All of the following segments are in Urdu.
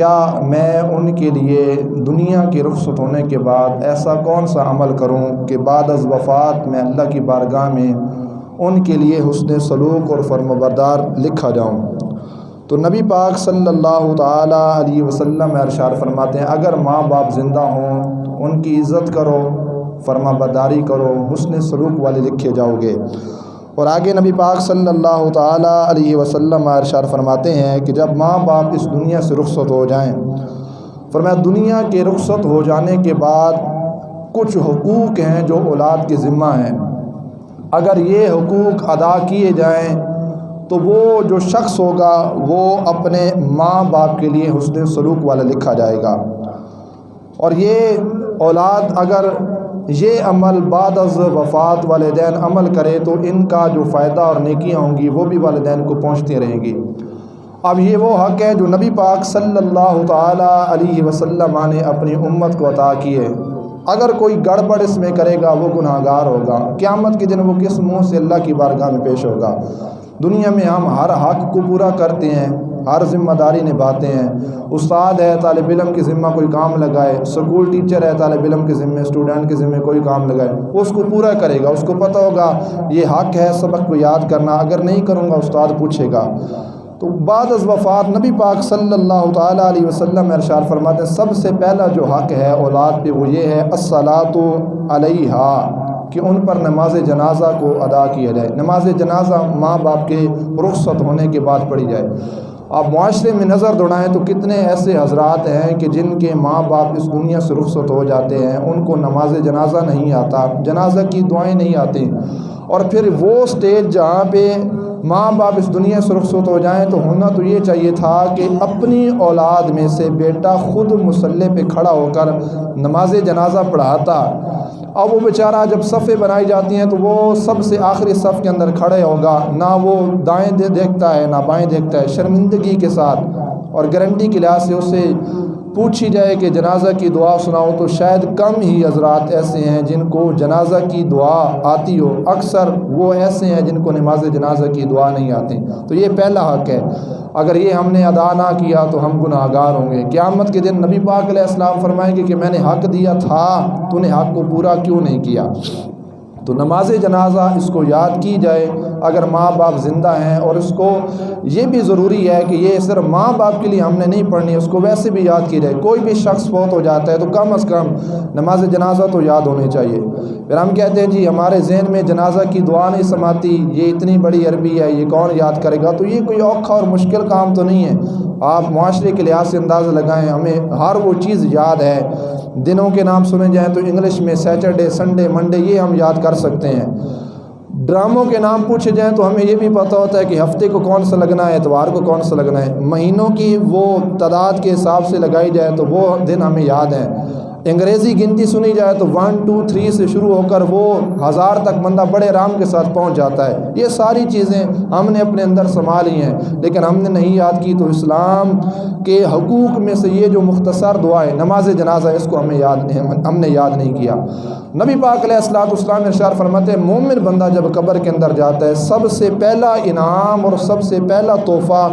کیا میں ان کے لیے دنیا کے رخصت ہونے کے بعد ایسا کون سا عمل کروں کہ بعد از وفات میں اللہ کی بارگاہ میں ان کے لیے حسن سلوک اور فرمانبردار لکھا جاؤں؟ تو نبی پاک صلی اللہ تعالیٰ علیہ وسلم ارشاد فرماتے ہیں، اگر ماں باپ زندہ ہوں تو ان کی عزت کرو، فرمانبرداری کرو، حسن سلوک والے لکھے جاؤ گے۔ اور آگے نبی پاک صلی اللہ تعالیٰ علیہ وسلم ارشاد فرماتے ہیں کہ جب ماں باپ اس دنیا سے رخصت ہو جائیں، فرمایا دنیا کے رخصت ہو جانے کے بعد کچھ حقوق ہیں جو اولاد کے ذمہ ہیں، اگر یہ حقوق ادا کیے جائیں تو وہ جو شخص ہوگا وہ اپنے ماں باپ کے لیے حسن سلوک والا لکھا جائے گا۔ اور یہ اولاد اگر یہ عمل بعد از وفات والدین عمل کرے تو ان کا جو فائدہ اور نیکیاں ہوں گی وہ بھی والدین کو پہنچتی رہیں گی۔ اب یہ وہ حق ہے جو نبی پاک صلی اللہ تعالیٰ علیہ وسلم نے اپنی امت کو عطا کیے، اگر کوئی گڑبڑ اس میں کرے گا وہ گناہ گار ہوگا، قیامت کے دن وہ کس منہ سے اللہ کی بارگاہ میں پیش ہوگا؟ دنیا میں ہم ہر حق کو پورا کرتے ہیں، ہر ذمہ داری نبھاتے ہیں، استاد ہے طالب علم کے ذمہ کوئی کام لگائے، سکول ٹیچر ہے طالب علم کے ذمہ اسٹوڈنٹ کے ذمہ کوئی کام لگائے، وہ اس کو پورا کرے گا، اس کو پتہ ہوگا یہ حق ہے سبق کو یاد کرنا، اگر نہیں کروں گا استاد پوچھے گا۔ تو بعد از وفات نبی پاک صلی اللہ تعالیٰ علیہ وسلم ارشاد فرماتے ہیں سب سے پہلا جو حق ہے اولاد پہ وہ یہ ہے الصلاۃ علیہا، کہ ان پر نماز جنازہ کو ادا کیا جائے، نماز جنازہ ماں باپ کے رخصت ہونے کے بعد پڑھی جائے۔ آپ معاشرے میں نظر دوڑائیں تو کتنے ایسے حضرات ہیں کہ جن کے ماں باپ اس دنیا سے رخصت ہو جاتے ہیں، ان کو نماز جنازہ نہیں آتا، جنازہ کی دعائیں نہیں آتی، اور پھر وہ سٹیج جہاں پہ ماں باپ اس دنیا سے رخصت ہو جائیں تو ہونا تو یہ چاہیے تھا کہ اپنی اولاد میں سے بیٹا خود مصلی پہ کھڑا ہو کر نماز جنازہ پڑھاتا۔ اب وہ بیچارہ جب صفیں بنائی جاتی ہیں تو وہ سب سے آخری صف کے اندر کھڑے ہوگا، نہ وہ دائیں دیکھتا ہے نہ بائیں دیکھتا ہے، شرمندگی کے ساتھ، اور گارنٹی کے لحاظ سے اسے پوچھی جائے کہ جنازہ کی دعا سناؤ تو شاید کم ہی حضرات ایسے ہیں جن کو جنازہ کی دعا آتی ہو، اکثر وہ ایسے ہیں جن کو نماز جنازہ کی دعا نہیں آتی۔ تو یہ پہلا حق ہے، اگر یہ ہم نے ادا نہ کیا تو ہم گناہ گار ہوں گے۔ قیامت کے دن نبی پاک علیہ السلام فرمائیں گے کہ میں نے حق دیا تھا، تو نے حق کو پورا کیوں نہیں کیا؟ تو نماز جنازہ اس کو یاد کی جائے اگر ماں باپ زندہ ہیں، اور اس کو یہ بھی ضروری ہے کہ یہ صرف ماں باپ کے لیے ہم نے نہیں پڑھنی، اس کو ویسے بھی یاد کی جائے۔ کوئی بھی شخص فوت ہو جاتا ہے تو کم از کم نماز جنازہ تو یاد ہونی چاہیے۔ پھر ہم کہتے ہیں جی ہمارے ذہن میں جنازہ کی دعا نہیں سماتی، یہ اتنی بڑی عربی ہے، یہ کون یاد کرے گا؟ تو یہ کوئی اوکھا اور مشکل کام تو نہیں ہے، آپ معاشرے کے لحاظ سے اندازہ لگائیں، ہمیں ہر وہ چیز یاد ہے۔ دنوں کے نام سنے جائیں تو انگلش میں سیٹرڈے، سنڈے، منڈے یہ ہم یاد کر سکتے ہیں۔ ڈراموں کے نام پوچھے جائیں تو ہمیں یہ بھی پتہ ہوتا ہے کہ ہفتے کو کون سا لگنا ہے، اتوار کو کون سا لگنا ہے۔ مہینوں کی وہ تعداد کے حساب سے لگائی جائے تو وہ دن ہمیں یاد ہیں۔ انگریزی گنتی سنی جائے تو 1 2 3 سے شروع ہو کر وہ 1000 تک بندہ بڑے آرام کے ساتھ پہنچ جاتا ہے۔ یہ ساری چیزیں ہم نے اپنے اندر سنبھالی ہیں لیکن ہم نے نہیں یاد کی۔ تو اسلام کے حقوق میں سے یہ جو مختصر دعا ہے نماز جنازہ، اس کو ہم نے یاد نہیں کیا۔ نبی پاک علیہ السلام ارشاد فرماتے ہیں مومن بندہ جب قبر کے اندر جاتا ہے سب سے پہلا انعام اور سب سے پہلا تحفہ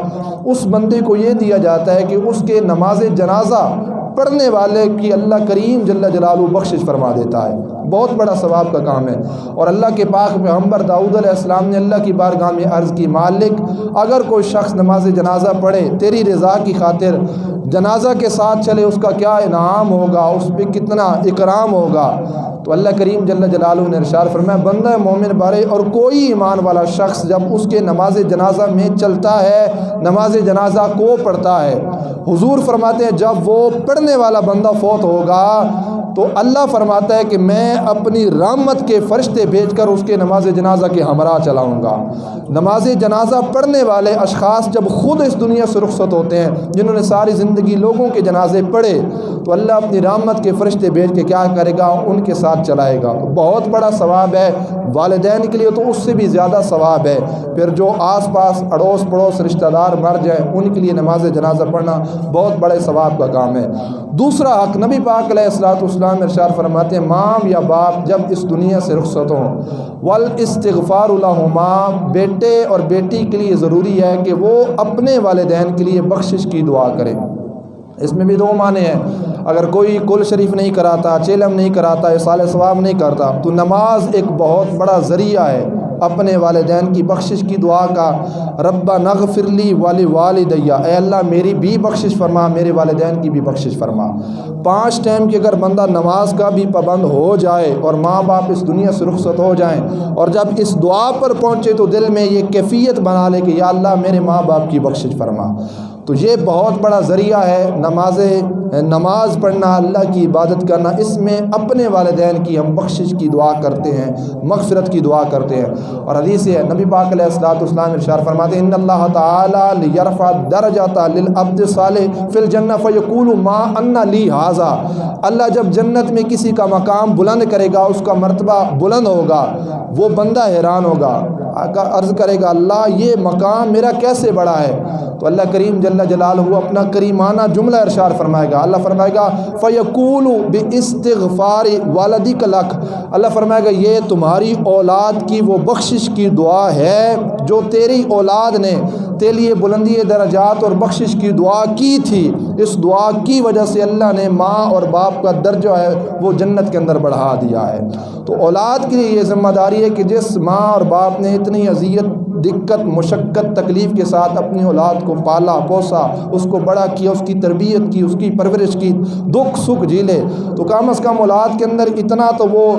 اس بندے کو یہ دیا جاتا ہے کہ اس کے نماز جنازہ پڑھنے والے کی اللہ کریم جل جلالہ بخشش فرما دیتا ہے۔ بہت بڑا ثواب کا کام ہے۔ اور اللہ کے پاک پیغمبر داؤد علیہ السلام نے اللہ کی بارگاہ میں عرض کی، مالک اگر کوئی شخص نماز جنازہ پڑھے تیری رضا کی خاطر، جنازہ کے ساتھ چلے، اس کا کیا انعام ہوگا، اس پہ کتنا اکرام ہوگا۔ تو اللہ کریم جل جلالہ نے ارشاد فرمایا بندہ مومن بارے اور کوئی ایمان والا شخص جب اس کے نماز جنازہ میں چلتا ہے، نماز جنازہ کو پڑھتا ہے، حضور فرماتے ہیں جب وہ پڑھنے والا بندہ فوت ہوگا تو اللہ فرماتا ہے کہ میں اپنی رحمت کے فرشتے بھیج کر اس کے نماز جنازہ کے ہمراہ چلاؤں گا۔ نماز جنازہ پڑھنے والے اشخاص جب خود اس دنیا سے رخصت ہوتے ہیں، جنہوں نے ساری زندگی لوگوں کے جنازے پڑھے، تو اللہ اپنی رحمت کے فرشتے بھیج کے کیا کرے گا؟ ان کے ساتھ چلائے گا۔ بہت بڑا ثواب ہے والدین کے لیے، تو اس سے بھی زیادہ ثواب ہے پھر جو آس پاس اڑوس پڑوس رشتہ دار مر جائیں ان کے لیے نماز جنازہ پڑھنا بہت بڑے ثواب کا کام ہے۔ دوسرا حق نبی پاک علیہ السلام ارشاد فرماتے ہیں ماں یا باپ جب اس دنیا سے رخصت ہوں، والاستغفار لہما، بیٹے اور بیٹی کے لیے ضروری ہے کہ وہ اپنے والدین کے لیے بخشش کی دعا کریں۔ اس میں بھی دو معنی ہیں۔ اگر کوئی کل شریف نہیں کراتا، چیلم نہیں کراتا، اصال ثواب نہیں کرتا، تو نماز ایک بہت بڑا ذریعہ ہے اپنے والدین کی بخشش کی دعا کا۔ ربنا اغفر لی ولی والدیہ، اے اللہ میری بھی بخشش فرما، میرے والدین کی بھی بخشش فرما۔ 5 ٹائم کی اگر بندہ نماز کا بھی پابند ہو جائے اور ماں باپ اس دنیا سے رخصت ہو جائیں، اور جب اس دعا پر پہنچے تو دل میں یہ کیفیت بنا لے کہ یا اللہ میرے ماں باپ کی بخشش فرما، تو یہ بہت بڑا ذریعہ ہے نماز پڑھنا، اللہ کی عبادت کرنا۔ اس میں اپنے والدین کی ہم بخشش کی دعا کرتے ہیں، مغفرت کی دعا کرتے ہیں۔ اور حدیث ہے، نبی پاک علیہ الصلوۃ والسلام ارشاد فرماتے ہیں ان اللہ تعالی لیرفع درجۃ للعبد الصالح فی الجنہ فیقول ما ان لی ھذا، اللہ جب جنت میں کسی کا مقام بلند کرے گا، اس کا مرتبہ بلند ہوگا، وہ بندہ حیران ہوگا، عرض کرے گا اللہ یہ مقام میرا کیسے بڑا ہے؟ تو اللہ کریم جل جلالہ اپنا کریمانہ جملہ ارشاد فرمائے گا، اللہ فرمائے گا فیقول باستغفار والدک لک، اللہ فرمائے گا یہ تمہاری اولاد کی وہ بخشش کی دعا ہے جو تیری اولاد نے تیرے لیے بلندی درجات اور بخشش کی دعا کی تھی، اس دعا کی وجہ سے اللہ نے ماں اور باپ کا درجہ ہے وہ جنت کے اندر بڑھا دیا ہے۔ تو اولاد کے لیے یہ ذمہ داری ہے کہ جس ماں اور باپ نے اتنی اذیت، دقت، مشقت، تکلیف کے ساتھ اپنی اولاد کو پالا پوسا، اس کو بڑا کیا، اس کی تربیت کی، اس کی پرورش کی، دکھ سکھ جھیلے، تو کم از کم اولاد کے اندر اتنا تو وہ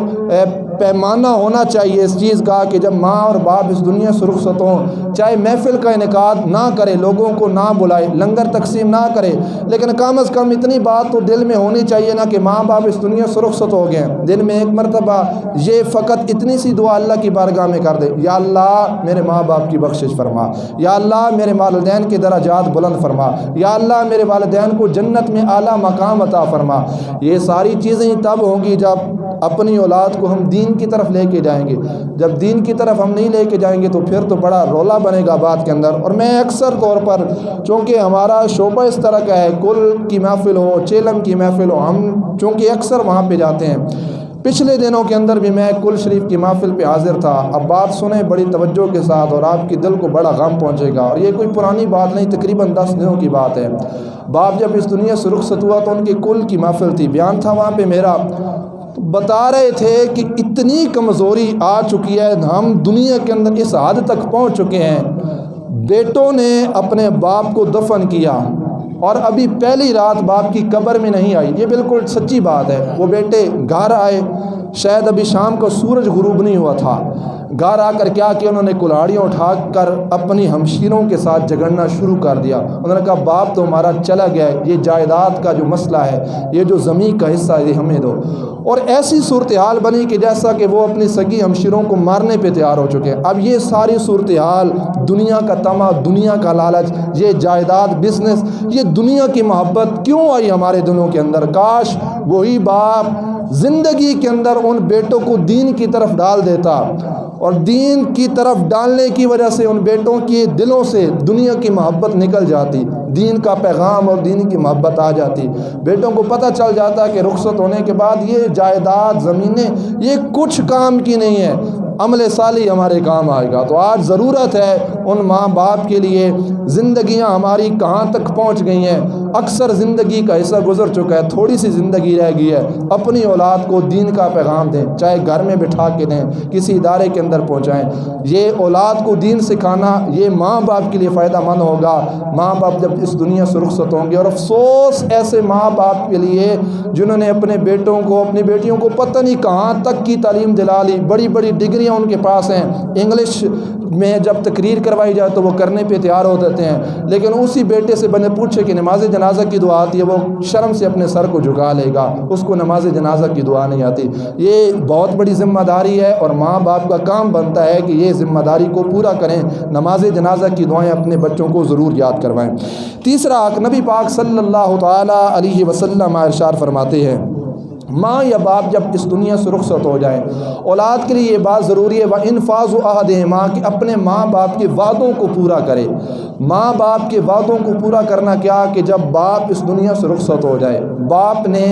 پیمانہ ہونا چاہیے اس چیز کا کہ جب ماں اور باپ اس دنیا سے رخصت ہوں، چاہے محفل کا انعقاد نہ کرے، لوگوں کو نہ بلائے، لنگر تقسیم نہ کرے، لیکن کم از کم اتنی بات تو دل میں ہونی چاہیے نا کہ ماں باپ اس دنیا سے رخصت ہو گئے، دن میں ایک مرتبہ یہ فقط اتنی سی دعا اللہ کی بارگاہ میں کر دے، یا اللہ میرے ماں باپ کی بخشش فرما، یا اللہ میرے والدین کے درجات بلند فرما، یا اللہ میرے والدین کو جنت میں اعلیٰ مقام عطا فرما۔ یہ ساری چیزیں تب ہوں گی جب اپنی اولاد کو ہم دین کی طرف لے کے جائیں گے۔ جب دین کی طرف ہم نہیں لے کے جائیں گے تو پھر تو بڑا رولا بنے گا بات کے اندر۔ اور میں اکثر طور پر، چونکہ ہمارا شعبہ اس طرح کا ہے، کل کی محفل ہو، چیلم کی محفل ہو، ہم چونکہ اکثر وہاں پہ جاتے ہیں۔ پچھلے دنوں کے اندر بھی میں کل شریف کی محفل پہ حاضر تھا۔ اب بات سنیں بڑی توجہ کے ساتھ اور آپ کے دل کو بڑا غم پہنچے گا، اور یہ کوئی پرانی بات نہیں، تقریباً 10 دنوں کی بات ہے۔ باپ جب اس دنیا سے رخصت ہوا تو ان کی کل کی محفل تھی، بیان تھا وہاں پہ میرا، بتا رہے تھے کہ اتنی کمزوری آ چکی ہے، ہم دنیا کے اندر اس حد تک پہنچ چکے ہیں، بیٹوں نے اپنے باپ کو دفن کیا اور ابھی پہلی رات باپ کی قبر میں نہیں آئی، یہ بالکل سچی بات ہے۔ وہ بیٹے گھر آئے، شاید ابھی شام کو سورج غروب نہیں ہوا تھا، گھر آ کر کیا کہ انہوں نے کلاڑیاں اٹھا کر اپنی ہمشیروں کے ساتھ جھگڑنا شروع کر دیا۔ انہوں نے کہا باپ تو ہمارا چلا گیا ہے، یہ جائیداد کا جو مسئلہ ہے، یہ جو زمین کا حصہ ہے یہ ہمیں دو۔ اور ایسی صورتحال بنی کہ جیسا کہ وہ اپنی سگی ہمشیروں کو مارنے پہ تیار ہو چکے ہیں۔ اب یہ ساری صورتحال، دنیا کا طمع، دنیا کا لالچ، یہ جائیداد، بزنس، یہ دنیا کی محبت کیوں آئی ہمارے دلوں کے اندر؟ کاش وہی باپ زندگی کے اندر ان بیٹوں کو دین کی طرف ڈال دیتا، اور دین کی طرف ڈالنے کی وجہ سے ان بیٹوں کے دلوں سے دنیا کی محبت نکل جاتی، دین کا پیغام اور دین کی محبت آ جاتی، بیٹوں کو پتہ چل جاتا کہ رخصت ہونے کے بعد یہ جائیداد، زمینیں، یہ کچھ کام کی نہیں ہے، عمل صالح ہمارے کام آئے گا۔ تو آج ضرورت ہے ان ماں باپ کے لیے، زندگیاں ہماری کہاں تک پہنچ گئی ہیں، اکثر زندگی کا حصہ گزر چکا ہے، تھوڑی سی زندگی رہ گئی ہے، اپنی اولاد کو دین کا پیغام دیں، چاہے گھر میں بٹھا کے دیں، کسی ادارے کے اندر پہنچائیں۔ یہ اولاد کو دین سکھانا یہ ماں باپ کے لیے فائدہ مند ہوگا، ماں باپ جب اس دنیا سے رخصت ہوں گے۔ اور افسوس ایسے ماں باپ کے لیے جنہوں نے اپنے بیٹوں کو، اپنی بیٹیوں کو پتہ نہیں کہاں تک کی تعلیم دلا لی، بڑی بڑی ڈگریاں ان کے پاس ہیں، انگلش میں جب تقریر کروائی جائے تو وہ کرنے پہ تیار ہو دیتے ہیں، لیکن اسی بیٹے سے بنے پوچھے کہ نماز جنازہ کی دعا آتی ہے، وہ شرم سے اپنے سر کو جھکا لے گا، اس کو نماز جنازہ کی دعا نہیں آتی۔ یہ بہت بڑی ذمہ داری ہے، اور ماں باپ کا کام بنتا ہے کہ یہ ذمہ داری کو پورا کریں، نماز جنازہ کی دعائیں اپنے بچوں کو ضرور یاد کروائیں۔ تیسرا حق، نبی پاک صلی اللہ تعالی علیہ وسلم ارشاد فرماتے ہیں، ماں یا باپ جب اس دنیا سے رخصت ہو جائیں، اولاد کے لیے یہ بات ضروری ہے وَإِنْفَاذُ عَهْدِهِمَا کہ اپنے ماں باپ کے وعدوں کو پورا کرے۔ ماں باپ کے وعدوں کو پورا کرنا کیا کہ جب باپ اس دنیا سے رخصت ہو جائے، باپ نے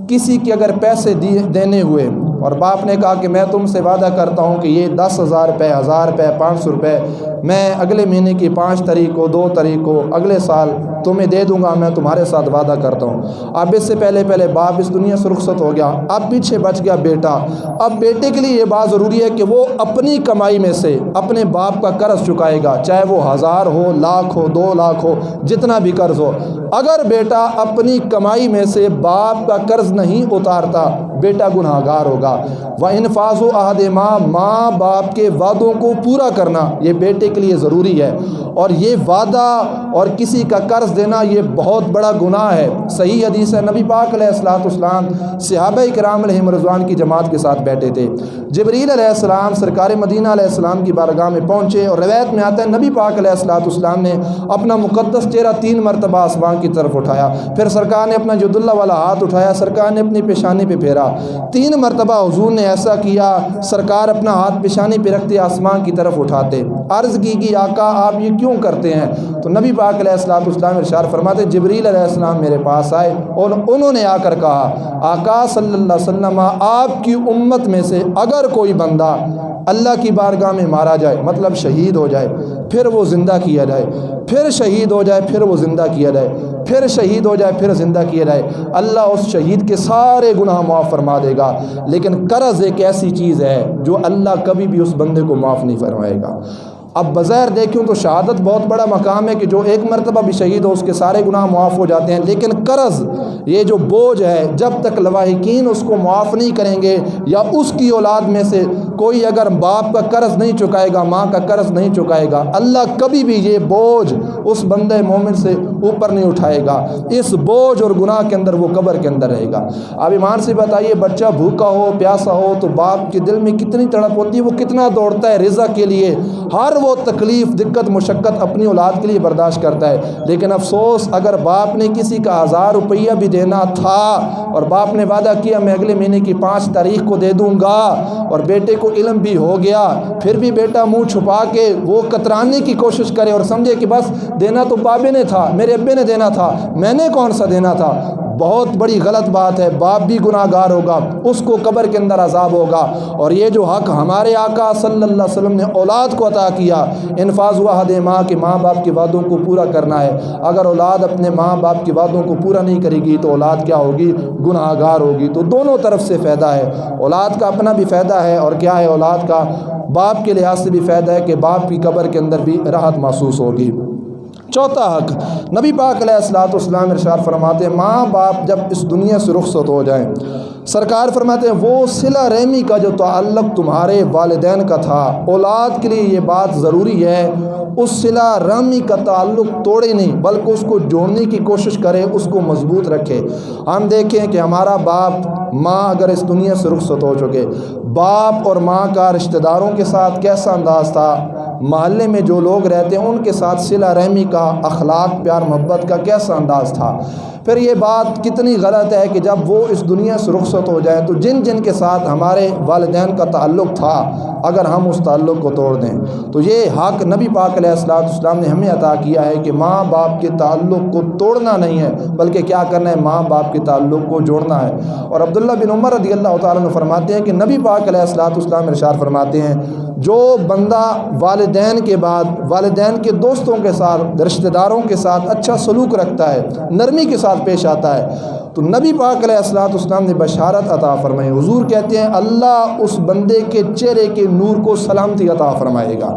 کسی کے اگر پیسے دینے ہوئے، اور باپ نے کہا کہ میں تم سے وعدہ کرتا ہوں کہ یہ 10,000 روپے، 1,000 روپے، 500 روپے میں اگلے مہینے کی 5 تاریخ کو، 2 تاریخ کو، اگلے سال تمہیں دے دوں گا، میں تمہارے ساتھ وعدہ کرتا ہوں۔ اب اس سے پہلے باپ اس دنیا سے رخصت ہو گیا، اب پیچھے بچ گیا بیٹا۔ اب بیٹے کے لیے یہ بات ضروری ہے کہ وہ اپنی کمائی میں سے اپنے باپ کا قرض چکائے گا، چاہے وہ 1000 ہو، لاکھ ہو، 2 لاکھ ہو، جتنا بھی قرض ہو۔ اگر بیٹا اپنی کمائی میں سے باپ کا قرض نہیں اتارتا، بیٹا گناہ گار ہوگا۔ وَإِنفَاذُ أَحَدِهِمَا، ماں باپ کے وعدوں کو پورا کرنا یہ بیٹے کے لیے ضروری ہے، اور یہ وعدہ اور کسی کا قرض دینا یہ بہت بڑا گناہ ہے۔ صحیح حدیث ہے، نبی پاک علیہ السلام صحابہ کرام علیہم رضوان کی جماعت کے ساتھ بیٹھے تھے۔ جبریل علیہ السلام سرکار مدینہ علیہ السلام کی بارگاہ میں پہنچے، اور روایت میں آتا ہے نبی پاک علیہ السلام نے اپنا مقدس چہرہ 3 مرتبہ آسمان کی طرف اٹھایا، پھر سرکار نے اپنا جد اللہ والا ہاتھ اٹھایا، سرکار نے اپنی پیشانی پہ پھیرا۔ 3 مرتبہ حضور نے ایسا کیا، سرکار اپنا ہاتھ پیشانی پہ رکھتے آسمان کی طرف اٹھاتے۔ عرض کی کہ آقا آپ یہ کیوں کرتے ہیں؟ تو نبی پاک علیہ السلام ارشاد فرماتے جبریل علیہ السلام میرے پاس آئے اور انہوں نے آ کر کہا آقا صلی اللہ علیہ وسلم آپ کی امت میں سے اگر کوئی بندہ اللہ کی بارگاہ میں مارا جائے، مطلب شہید ہو جائے، پھر وہ زندہ کیا جائے، پھر شہید ہو جائے، پھر وہ زندہ کیا جائے، پھر شہید ہو جائے، پھر زندہ کیا جائے، اللہ اس شہید کے سارے گناہ معاف فرما دے گا۔ لیکن قرض ایک ایسی چیز ہے جو اللہ کبھی بھی اس بندے کو معاف نہیں فرمائے گا۔ اب بظاہر دیکھوں تو شہادت بہت بڑا مقام ہے کہ جو ایک مرتبہ بھی شہید ہو اس کے سارے گناہ معاف ہو جاتے ہیں، لیکن قرض یہ جو بوجھ ہے جب تک لواحقین اس کو معاف نہیں کریں گے، یا اس کی اولاد میں سے کوئی اگر باپ کا قرض نہیں چکائے گا، ماں کا قرض نہیں چکائے گا، اللہ کبھی بھی یہ بوجھ اس بندے مومن سے اوپر نہیں اٹھائے گا۔ اس بوجھ اور گناہ کے اندر وہ قبر کے اندر رہے گا۔ اب ایمان سے بتائیے بچہ بھوکا ہو، پیاسا ہو تو باپ کے دل میں کتنی تڑپ ہوتی ہے، وہ کتنا دوڑتا ہے رزق کے لیے، ہر وہ تکلیف، دقت، مشقت اپنی اولاد کے لیے برداشت کرتا ہے۔ لیکن افسوس اگر باپ نے کسی کا 1000 روپیہ بھی دینا تھا اور باپ نے وعدہ کیا میں اگلے مہینے کی 5 تاریخ کو دے دوں گا، اور بیٹے کو علم بھی ہو گیا، پھر بھی بیٹا منہ چھپا کے وہ کترانے کی کوشش کرے اور سمجھے کہ بس دینا تو بابے نے تھا، میرے ابے نے دینا تھا، میں نے کون سا دینا تھا، بہت بڑی غلط بات ہے۔ باپ بھی گناہ گار ہوگا، اس کو قبر کے اندر عذاب ہوگا۔ اور یہ جو حق ہمارے آقا صلی اللہ علیہ وسلم نے اولاد کو عطا کیا، انفاذ أحدهما کہ ماں باپ کے وعدوں کو پورا کرنا ہے، اگر اولاد اپنے ماں باپ کے وعدوں کو پورا نہیں کرے گی تو اولاد کیا ہوگی؟ گناہ گار ہوگی۔ تو دونوں طرف سے فائدہ ہے، اولاد کا اپنا بھی فائدہ ہے، اور کیا ہے اولاد کا باپ کے لحاظ سے بھی فائدہ ہے کہ باپ کی قبر کے اندر بھی راحت محسوس ہوگی۔ چوتھا حق، نبی پاک علیہ السلام ارشاد فرماتے ہیں ماں باپ جب اس دنیا سے رخصت ہو جائیں، سرکار فرماتے ہیں وہ صلہ رحمی کا جو تعلق تمہارے والدین کا تھا، اولاد کے لیے یہ بات ضروری ہے اس صلہ رحمی کا تعلق توڑے نہیں بلکہ اس کو جوڑنے کی کوشش کرے، اس کو مضبوط رکھے۔ ہم دیکھیں کہ ہمارا باپ ماں اگر اس دنیا سے رخصت ہو چکے، باپ اور ماں کا رشتہ داروں کے ساتھ کیسا انداز تھا، محلے میں جو لوگ رہتے ہیں ان کے ساتھ صلہ رحمی کا، اخلاق، پیار محبت کا کیسا انداز تھا۔ پھر یہ بات کتنی غلط ہے کہ جب وہ اس دنیا سے رخصت ہو جائیں تو جن جن کے ساتھ ہمارے والدین کا تعلق تھا اگر ہم اس تعلق کو توڑ دیں تو یہ حق نبی پاک علیہ السلام نے ہمیں عطا کیا ہے کہ ماں باپ کے تعلق کو توڑنا نہیں ہے بلکہ کیا کرنا ہے، ماں باپ کے تعلق کو جوڑنا ہے۔ اور عبداللہ بن عمر رضی اللہ تعالیٰ عنہ فرماتے ہیں کہ نبی پاک علیہ السلام ارشاد فرماتے ہیں جو بندہ والدین کے بعد والدین کے دوستوں کے ساتھ، رشتہ داروں کے ساتھ اچھا سلوک رکھتا ہے، نرمی کے ساتھ پیش آتا ہے، تو نبی پاک علیہ السلام نے بشارت عطا فرمائی۔ حضور کہتے ہیں اللہ اس بندے کے چہرے کے نور کو سلامتی عطا فرمائے گا۔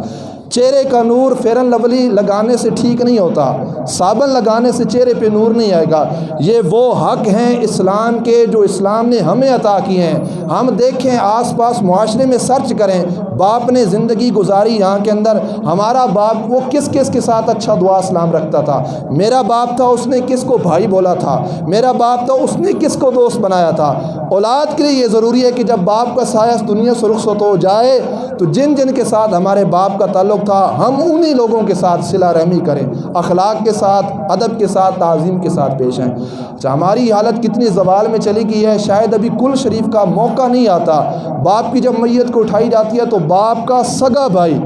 چہرے کا نور فیرن لولی لگانے سے ٹھیک نہیں ہوتا، صابن لگانے سے چہرے پہ نور نہیں آئے گا۔ یہ وہ حق ہیں اسلام کے جو اسلام نے ہمیں عطا کیے ہیں۔ ہم دیکھیں آس پاس معاشرے میں سرچ کریں، باپ نے زندگی گزاری یہاں کے اندر، ہمارا باپ وہ کس کس کے ساتھ اچھا دعا سلام رکھتا تھا، میرا باپ تھا اس نے کس کو بھائی بولا تھا، میرا باپ تھا اس نے کس کو دوست بنایا تھا۔ اولاد کے لیے یہ ضروری ہے کہ جب باپ کا سایہ دنیا سے رخصت ہو جائے تو جن جن کے ساتھ ہمارے باپ کا تعلق تھا ہم انہی لوگوں کے ساتھ صلہ رحمی کریں، اخلاق کے ساتھ، ادب کے ساتھ، تعظیم کے ساتھ پیش آئیں۔ ہماری حالت کتنی زوال میں چلی گئی ہے، شاید ابھی کل شریف کا موقع نہیں آتا، باپ کی جب میت کو اٹھائی جاتی ہے تو باپ کا سگا بھائی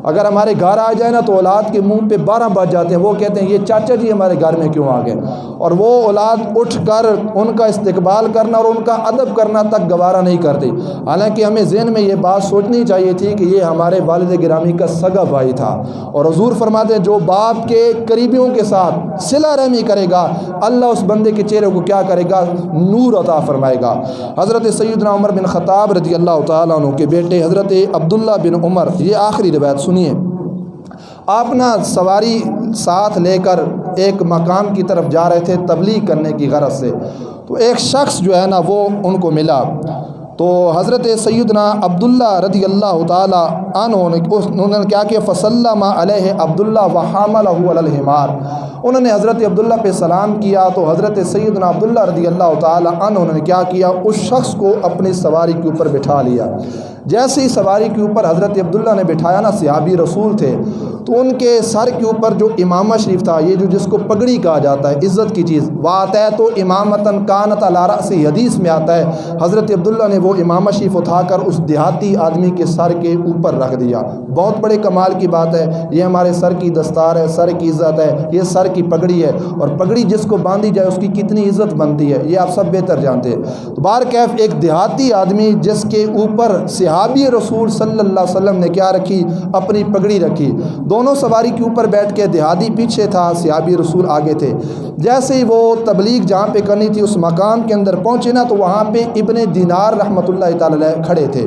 اگر ہمارے گھر آ جائے نا تو اولاد کے منہ پہ 12 بج جاتے ہیں، وہ کہتے ہیں یہ چاچا جی ہمارے گھر میں کیوں آ گئے، اور وہ اولاد اٹھ کر ان کا استقبال کرنا اور ان کا ادب کرنا تک گوارا نہیں کرتی۔ حالانکہ ہمیں ذہن میں یہ بات سوچنی چاہیے تھی کہ یہ ہمارے والد گرامی کا سگا بھائی تھا، اور حضور فرماتے ہیں جو باپ کے قریبیوں کے ساتھ صلہ رحمی کرے گا اللہ اس بندے کے چہرے کو کیا کرے گا، نور عطا فرمائے گا۔ حضرت سیدنا عمر بن خطاب رضی اللہ تعالیٰ عنہ کے بیٹے حضرت عبداللہ بن عمر، یہ آخری روایت سنیے، آپ نا سواری ساتھ لے کر ایک مقام کی طرف جا رہے تھے تبلیغ کرنے کی غرض سے، تو ایک شخص جو ہے نا وہ ان کو ملا، تو حضرت سیدنا عبداللہ رضی اللہ تعالی عنہ انہوں نے کیا کیا، فسلم علیہ عبداللہ وحاملہ علی الحمار، انہوں نے حضرت عبداللہ پہ سلام کیا تو حضرت سیدنا عبداللہ رضی اللہ تعالی عنہ انہوں نے کیا کیا، اس شخص کو اپنی سواری کے اوپر بٹھا لیا۔ جیسے ہی سواری کے اوپر حضرت عبداللہ نے بٹھایا نا، صحابی رسول تھے، تو ان کے سر کے اوپر جو امامہ شریف تھا، یہ جو جس کو پگڑی کہا جاتا ہے، عزت کی چیز، وَآتَیْتُ امامتاً کانت علی رأسِ، حدیث میں آتا ہے حضرت عبداللہ نے وہ امامہ شریف اٹھا کر اس دیہاتی آدمی کے سر کے اوپر رکھ دیا۔ بہت بڑے کمال کی بات ہے، یہ ہمارے سر کی دستار ہے، سر کی عزت ہے، یہ سر کی پگڑی ہے، اور پگڑی جس کو باندھی جائے اس کی کتنی عزت بنتی ہے یہ آپ سب بہتر جانتے ہیں۔ تو بہرکیف ایک دیہاتی آدمی جس کے اوپر صحابی رسول صلی اللہ علیہ وسلم نے کیا رکھی، اپنی پگڑی رکھی، دونوں سواری کے اوپر بیٹھ کے دیہاتی پیچھے تھا، صحابی رسول آگے تھے۔ جیسے ہی وہ تبلیغ جہاں پہ کرنی تھی اس مقام کے اندر پہنچے نا، تو وہاں پہ ابن دینار رحمۃ اللہ تعالی علیہ کھڑے تھے۔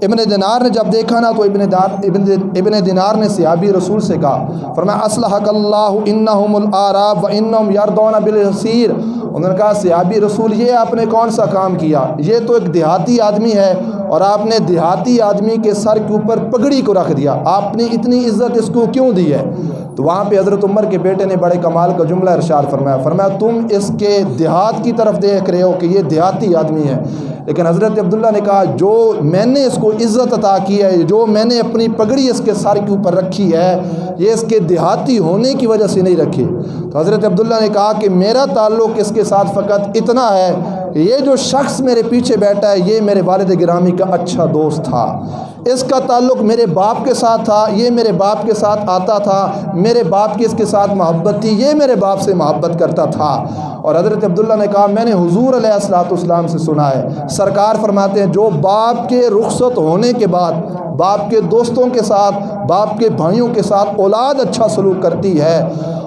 ابن دینار نے جب دیکھا نا تو ابن دینار نے صحابی رسول سے کہا، فرمایا اصلحک اللہ انہم الاعراب وانہم یرضون بالیسیر، انہوں نے کہا صحابی رسول یہ آپ نے کون سا کام کیا، یہ تو ایک دیہاتی آدمی ہے اور آپ نے دیہاتی آدمی کے سر کے اوپر پگڑی کو رکھ دیا، آپ نے اتنی عزت اس کو کیوں دی ہے؟ تو وہاں پہ حضرت عمر کے بیٹے نے بڑے کمال کا جملہ ارشاد فرمایا تم اس کے دیہات کی طرف دیکھ رہے ہو کہ یہ دیہاتی آدمی ہے، لیکن حضرت عبداللہ نے کہا جو میں نے اس کو عزت عطا کی ہے، جو میں نے اپنی پگڑی اس کے سر کے اوپر رکھی ہے، یہ اس کے دیہاتی ہونے کی وجہ سے نہیں رکھی۔ تو حضرت عبداللہ نے کہا کہ میرا تعلق اس کے ساتھ فقط اتنا ہے کہ یہ جو شخص میرے پیچھے بیٹھا ہے یہ میرے والد گرامی کا اچھا دوست تھا، اس کا تعلق میرے باپ کے ساتھ تھا، یہ میرے باپ کے ساتھ آتا تھا، میرے باپ کی اس کے ساتھ محبت تھی، یہ میرے باپ سے محبت کرتا تھا۔ اور حضرت عبداللہ نے کہا میں نے حضور علیہ الصلوۃ والسلام سے سنا ہے، سرکار فرماتے ہیں جو باپ کے رخصت ہونے کے بعد باپ کے دوستوں کے ساتھ، باپ کے بھائیوں کے ساتھ اولاد اچھا سلوک کرتی ہے،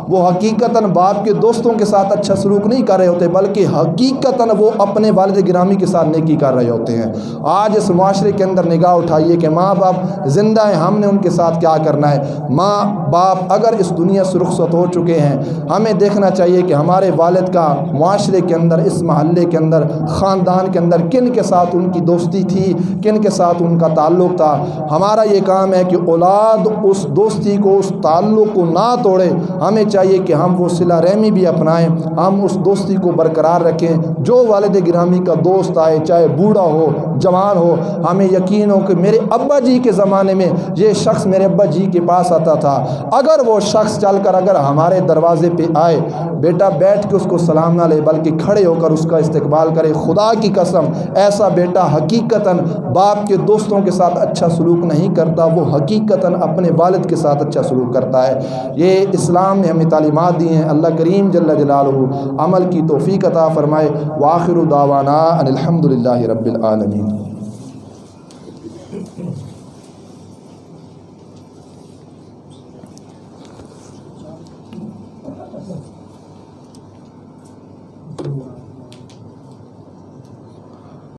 وہ حقیقتاً باپ کے دوستوں کے ساتھ اچھا سلوک نہیں کر رہے ہوتے، بلکہ حقیقتاً وہ اپنے والد گرامی کے ساتھ نیکی کر رہے ہوتے ہیں۔ آج اس معاشرے کے اندر نگاہ اٹھائیے کہ ماں باپ زندہ ہیں، ہم نے ان کے ساتھ کیا کرنا ہے۔ ماں باپ اگر اس دنیا سے رخصت ہو چکے ہیں، ہمیں دیکھنا چاہیے کہ ہمارے والد کا معاشرے کے اندر، اس محلے کے اندر، خاندان کے اندر کن کے ساتھ ان کی دوستی تھی، کن کے ساتھ ان کا تعلق تھا۔ ہمارا یہ کام ہے کہ اولاد اس دوستی کو، اس تعلق کو نہ توڑے، ہمیں چاہیے کہ ہم وہ صلہ رحمی بھی اپنائیں، ہم اس دوستی کو برقرار رکھیں۔ جو والد گرامی کا دوست آئے، چاہے بوڑھا ہو جوان ہو، ہمیں یقین ہو کہ میرے ابا جی کے زمانے میں یہ شخص میرے ابا جی کے پاس آتا تھا، اگر وہ شخص چل کر اگر ہمارے دروازے پہ آئے، بیٹا بیٹھ کے اس کو سلام نہ لے بلکہ کھڑے ہو کر اس کا استقبال کرے۔ خدا کی قسم ایسا بیٹا حقیقتاً باپ کے دوستوں کے ساتھ اچھا سلوک نہیں کرتا، وہ حقیقتاً اپنے والد کے ساتھ اچھا سلوک کرتا ہے۔ یہ اسلام نے ہمیں تعلیمات دی ہیں، اللہ کریم جل جلالہ عمل کی توفیق عطا فرمائے۔ وآخر دعوانا ان الحمد للہ رب العالمین۔